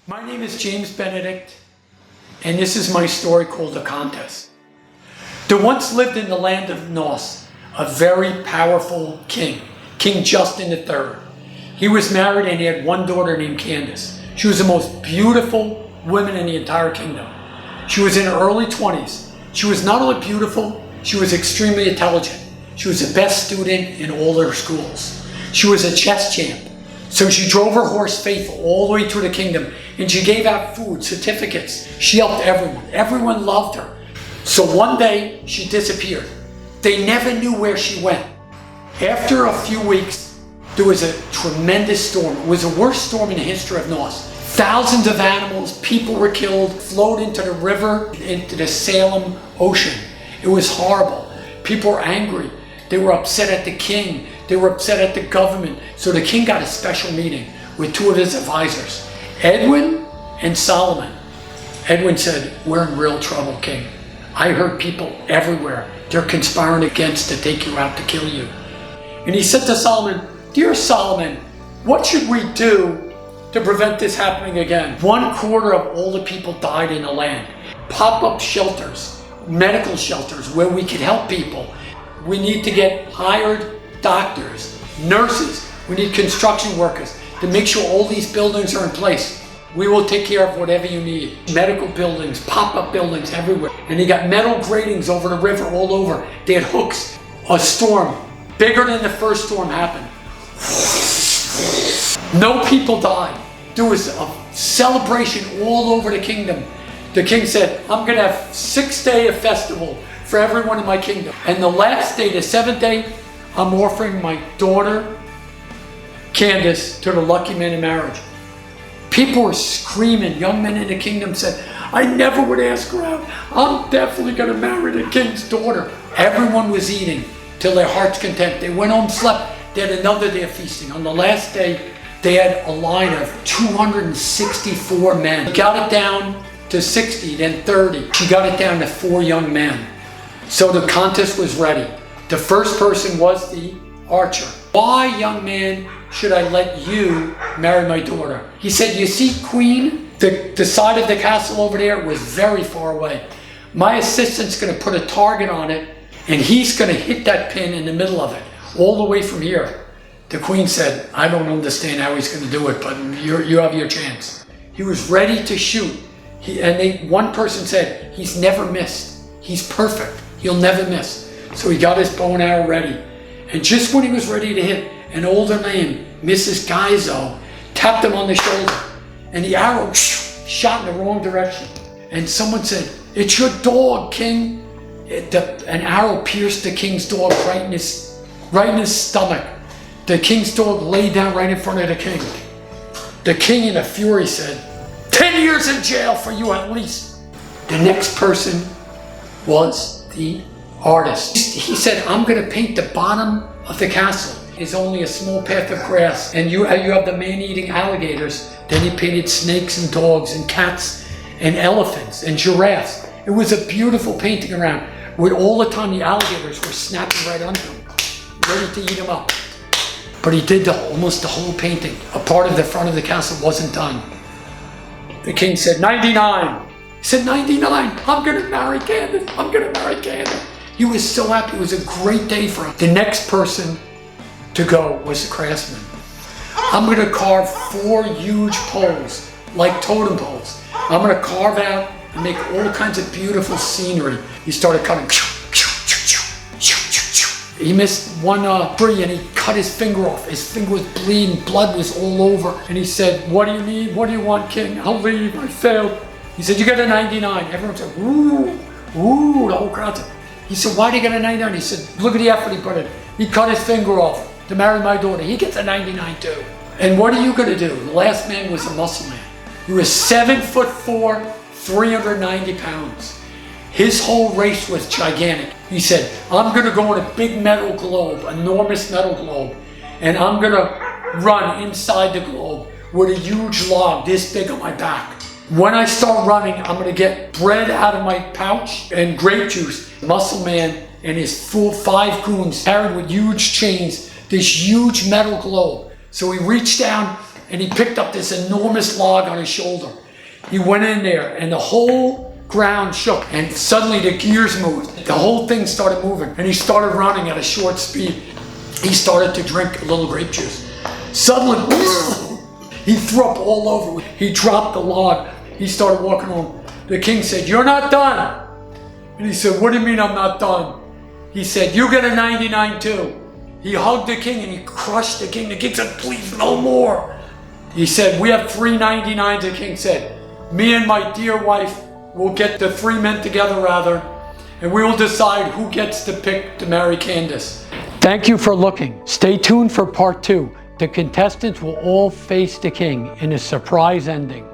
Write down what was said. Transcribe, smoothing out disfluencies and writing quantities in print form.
My name is James Benedict, and this is my story called The Contest. There once lived in the land of Norse a very powerful king, King Justin III. He was married and he had one daughter named Candice. She was the most beautiful woman in the entire kingdom. She was in her early 20s. She was not only beautiful, she was extremely intelligent. She was the best student in all her schools. She was a chess champ. So she drove her horse Faithful all the way through the kingdom, and she gave out food, certificates. She helped everyone. Everyone loved her. So one day she disappeared. They never knew where she went. After a few weeks, there was a tremendous storm. It was the worst storm in the history of Norse. Thousands of animals, people were killed, flowed into the river, into the Salem Ocean. It was horrible. People were angry. They were upset at the king. They were upset at the government. So the king got a special meeting with two of his advisors, Edwin and Solomon. Edwin said, "We're in real trouble, king. I heard people everywhere. They're conspiring against to take you out to kill you." And he said to Solomon, "Dear Solomon, what should we do to prevent this happening again?" 1/4 of all the people died in the land. Pop-up shelters, medical shelters where we could help people. We need to get hired doctors, nurses. We need construction workers to make sure all these buildings are in place. We will take care of whatever you need. Medical buildings, pop-up buildings everywhere. And they got metal gratings over the river all over. They had hooks. A storm bigger than the first storm happened. No people died. There was a celebration all over the kingdom. The king said, "I'm going to have 6 days of festival for everyone in my kingdom. And the last day, the 7th day, I'm offering my daughter, Candice, to the lucky man in marriage." People were screaming. Young men in the kingdom said, "I never would ask her out. I'm definitely going to marry the king's daughter." Everyone was eating till their heart's content. They went home, slept. They had another day of feasting. On the last day, they had a line of 264 men. She got it down to 60, then 30. She got it down to 4 young men. So the contest was ready. The first person was the archer. "Why, young man, should I let you marry my daughter?" He said, "You see, queen, the side of the castle over there was very far away. My assistant's going to put a target on it, and he's going to hit that pin in the middle of it, all the way from here." The queen said, "I don't understand how he's going to do it, but you have your chance." He was ready to shoot. One person said, "He's never missed. He's perfect. He'll never miss." So he got his bow and arrow ready. And just when he was ready to hit, an older man, Mrs. Gaizo, tapped him on the shoulder. And the arrow shot in the wrong direction. And someone said, "It's your dog, king." An arrow pierced the king's dog right in his stomach. The king's dog lay down right in front of the king. The king in a fury said, "10 years in jail for you at least." The next person was the artist. He said, "I'm going to paint the bottom of the castle. It's only a small path of grass, and you have the man-eating alligators." Then he painted snakes and dogs and cats and elephants and giraffes. It was a beautiful painting around, with all the time the alligators were snapping right under him, ready to eat him up. But he did almost the whole painting. A part of the front of the castle wasn't done. The king said, 99. He said, 99, I'm going to marry Candice. I'm going to marry Candice. He was so happy. It was a great day for him. The next person to go was the craftsman. "I'm going to carve 4 huge poles, like totem poles. I'm going to carve out and make all kinds of beautiful scenery." He started cutting. He missed one tree and he cut his finger off. His finger was bleeding. Blood was all over. And he said, "What do you need? What do you want, king? I'll leave. I failed." He said, "You got a 99. Everyone said, "Ooh, ooh." The whole crowd said. He said, "Why did he get a 99? He said, "Look at the effort he put in. He cut his finger off to marry my daughter. He gets a 99 too." And what are you going to do? The last man was a muscle man. He was 7'4", 390 pounds. His whole race was gigantic. He said, "I'm going to go in a big metal globe, enormous metal globe, and I'm going to run inside the globe with a huge log this big on my back. When I start running, I'm going to get bread out of my pouch and grape juice." Muscle man and his 5 goons carried with huge chains this huge metal globe. So he reached down, and he picked up this enormous log on his shoulder. He went in there and the whole ground shook, and suddenly the gears moved. The whole thing started moving, and he started running at a short speed. He started to drink a little grape juice. Suddenly, he threw up all over. He dropped the log. He started walking home. The king said, "You're not done." And he said, "What do you mean I'm not done?" He said, "You get a 99 too." He hugged the king and he crushed the king. The king said, "Please, no more." He said, "We have 3 99s, the king said. "Me and my dear wife will get the 3 men together rather, and we will decide who gets to pick to marry Candice." Thank you for looking. Stay tuned for part 2. The contestants will all face the king in a surprise ending.